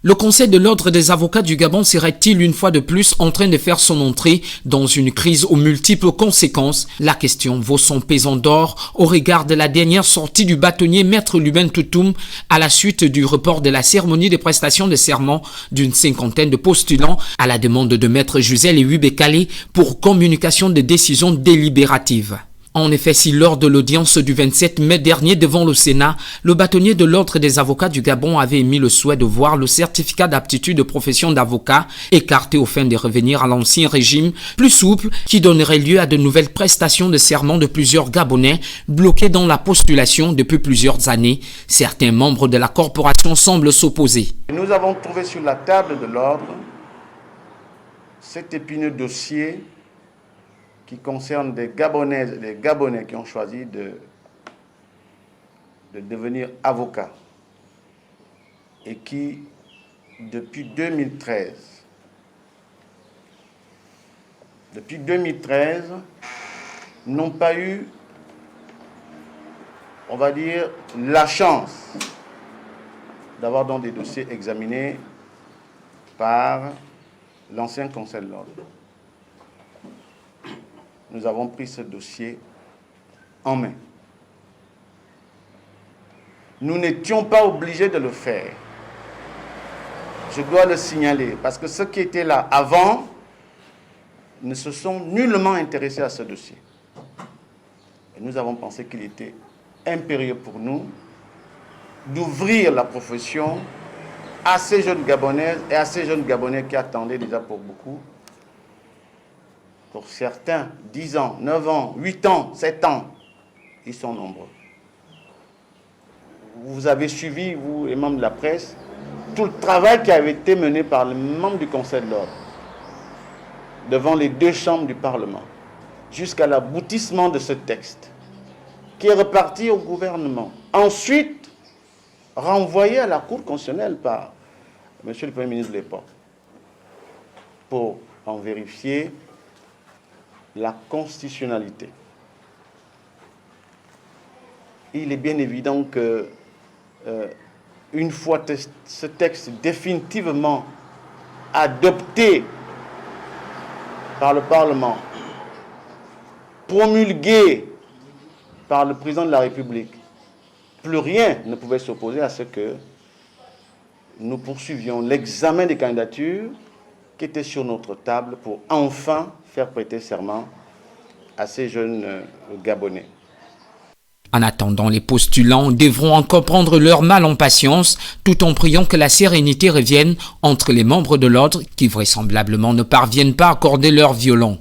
Le Conseil de l'Ordre des avocats du Gabon serait-il une fois de plus en train de faire son entrée dans une crise aux multiples conséquences? La question vaut son pesant d'or au regard de la dernière sortie du bâtonnier Maître Luben Toutoum à la suite du report de la cérémonie de prestation de serment d'une cinquantaine de postulants à la demande de Maître Jusel et Bekale pour communication de décisions délibératives. En effet, si lors de l'audience du 27 mai dernier devant le Sénat, le bâtonnier de l'Ordre des avocats du Gabon avait émis le souhait de voir le certificat d'aptitude de profession d'avocat écarté au fin de revenir à l'ancien régime plus souple qui donnerait lieu à de nouvelles prestations de serment de plusieurs Gabonais bloqués dans la postulation depuis plusieurs années. Certains membres de la corporation semblent s'opposer. Nous avons trouvé sur la table de l'Ordre cet épineux dossier qui concerne des Gabonais qui ont choisi de devenir avocats et qui, depuis 2013, n'ont pas eu, on va dire, la chance d'avoir dans des dossiers examinés par l'ancien Conseil de l'Ordre. Nous avons pris ce dossier en main. Nous n'étions pas obligés de le faire. Je dois le signaler, parce que ceux qui étaient là avant ne se sont nullement intéressés à ce dossier. Et nous avons pensé qu'il était impérieux pour nous d'ouvrir la profession à ces jeunes Gabonaises et à ces jeunes Gabonais qui attendaient déjà pour beaucoup. Pour certains, 10 ans, 9 ans, 8 ans, 7 ans, ils sont nombreux. Vous avez suivi, vous, les membres de la presse, tout le travail qui avait été mené par les membres du Conseil de l'Ordre devant les deux chambres du Parlement jusqu'à l'aboutissement de ce texte qui est reparti au gouvernement. Ensuite, renvoyé à la Cour constitutionnelle par M. le Premier ministre de l'époque pour en vérifier la constitutionnalité. Il est bien évident que une fois ce texte définitivement adopté par le Parlement, promulgué par le président de la République, plus rien ne pouvait s'opposer à ce que nous poursuivions l'examen des candidatures qui étaient sur notre table pour enfin faire prêter serment à ces jeunes Gabonais. En attendant, les postulants devront encore prendre leur mal en patience, tout en priant que la sérénité revienne entre les membres de l'ordre qui vraisemblablement ne parviennent pas à accorder leur violon.